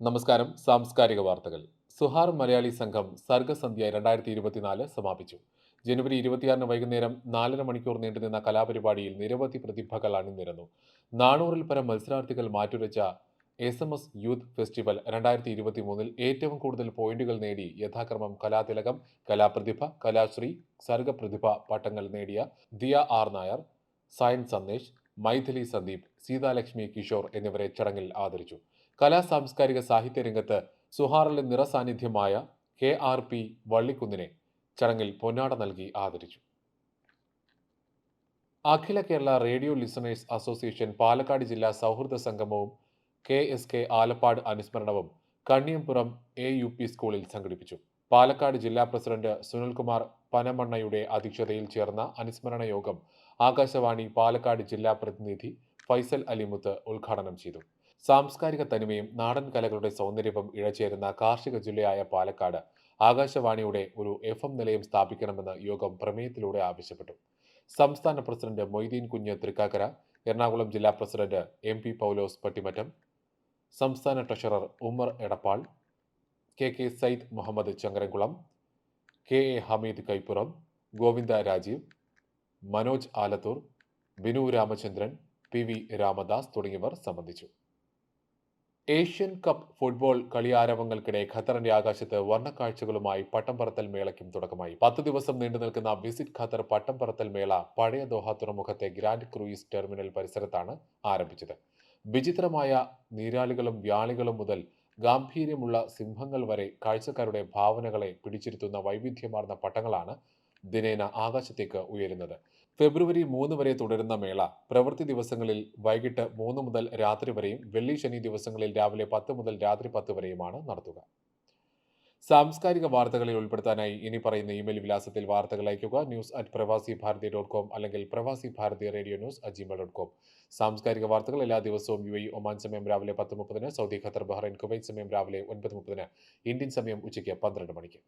നമസ്കാരം. സാംസ്കാരിക വാർത്തകൾ. സുഹാർ മലയാളി സംഘം സർഗസന്ധ്യ 2024 സമാപിച്ചു. ജനുവരി 26 വൈകുന്നേരം 4:30 മണിക്കൂർ നീണ്ടുനിന്ന കലാപരിപാടിയിൽ നിരവധി പ്രതിഭകൾ അണിനിരന്നു. 400-ൽ പരം മത്സരാർത്ഥികൾ മാറ്റുരച്ച SMS യൂത്ത് ഫെസ്റ്റിവൽ 2023 ഏറ്റവും കൂടുതൽ പോയിന്റുകൾ നേടി യഥാക്രമം കലാതിലകം, കലാപ്രതിഭ, കലാശ്രീ, സർഗപ്രതിഭ പട്ടങ്ങൾ നേടിയ ദിയ ആർ നായർ, സായൻ സന്ദേശ്, മൈഥിലി സന്ദീപ്, സീതാലക്ഷ്മി കിഷോർ എന്നിവരെ ചടങ്ങിൽ ആദരിച്ചു. സാംസ്കാരിക സാഹിത്യ രംഗത്ത് സുഹാറിലെ നിറസാന്നിധ്യമായ KRP വള്ളിക്കുന്നിനെ ചടങ്ങിൽ പൊന്നാട നൽകി ആദരിച്ചു. അഖില Kerala radio listeners association Palakkad ജില്ലാ സൗഹൃദ സംഗമവും KSK ആലപ്പാട് അനുസ്മരണവും കണ്ണിയംപുറം AUP സ്കൂളിൽ സംഘടിപ്പിച്ചു. പാലക്കാട് ജില്ലാ പ്രസിഡന്റ് സുനിൽകുമാർ പനമണ്ണയുടെ അധ്യക്ഷതയിൽ ചേർന്ന അനുസ്മരണ യോഗം ആകാശവാണി പാലക്കാട് ജില്ലാ പ്രതിനിധി ഫൈസൽ അലിമുത്ത് ഉദ്ഘാടനം ചെയ്തു. സാംസ്കാരിക തനിമയും നാടൻ കലകളുടെ സൗന്ദര്യവും ഇഴചേരുന്ന കാർഷിക ജില്ലയായ പാലക്കാട് ആകാശവാണിയുടെ ഒരു FM നിലയം സ്ഥാപിക്കണമെന്ന് യോഗം പ്രമേയത്തിലൂടെ ആവശ്യപ്പെട്ടു. സംസ്ഥാന പ്രസിഡന്റ് മൊയ്തീൻ കുഞ്ഞ് തൃക്കാക്കര, എറണാകുളം ജില്ലാ പ്രസിഡന്റ് MP പൗലോസ് പട്ടിമറ്റം, സംസ്ഥാന treasurer Ummer Edappal, KK Sayyid Muhammad Changaramkulam, KA Hameed Kaipuram, Govinda Rajeev, Manoj Alathur, Binu Ramachandran, PV Ramadas തുടങ്ങിയവർ സംബന്ധിച്ചു. ഏഷ്യൻ കപ്പ് ഫുട്ബോൾ കളിയാരവങ്ങൾക്കിടെ ഖത്തറിന്റെ ആകാശത്ത് വർണ്ണക്കാഴ്ചകളുമായി പട്ടംപറത്തൽ മേളയ്ക്കും തുടക്കമായി. 10 ദിവസം നീണ്ടുനിൽക്കുന്ന വിസിറ്റ് ഖത്തർ പട്ടംപറത്തൽ മേള പഴയ ദോഹ തുറമുഖത്തെ ഗ്രാൻഡ് ക്രൂയിസ് ടെർമിനൽ പരിസരത്താണ് ആരംഭിച്ചത്. വിചിത്രമായ നീരാളികളും വ്യാളികളും മുതൽ ഗാംഭീര്യമുള്ള സിംഹങ്ങൾ വരെ കാഴ്ചക്കാരുടെ ഭാവനകളെ പിടിച്ചിരുത്തുന്ന വൈവിധ്യമാർന്ന പട്ടങ്ങളാണ് ദിനേന ആകാശത്തേക്ക് ഉയരുന്നത്. ഫെബ്രുവരി 3 വരെ തുടരുന്ന മേള പ്രവൃത്തി ദിവസങ്ങളിൽ വൈകിട്ട് 3 മുതൽ രാത്രി വരെയും വെള്ളി ശനി ദിവസങ്ങളിൽ രാവിലെ 10 മുതൽ രാത്രി 10 വരെയുമാണ് നടത്തുക. സാംസ്കാരിക വാർത്തകളിൽ ഉൾപ്പെടുത്താനായി ഇനി പറയുന്ന ഇമെയിൽ വിലാസത്തിൽ വാർത്തകൾ അയയ്ക്കുക. news@pravasibharati.com അല്ലെങ്കിൽ പ്രവാസി ഭാരതി റേഡിയോ news@gmail.com. സാംസ്കാരിക വാർത്തകൾ എല്ലാ ദിവസവും UAE ഒമാൻ സമയം രാവിലെ 10:30, സൗദി ഖത്തർ ബഹ്റൈൻ കുവൈറ്റ് സമയം രാവിലെ 9:30, ഇന്ത്യൻ സമയം ഉച്ചയ്ക്ക് 12 മണിക്ക്.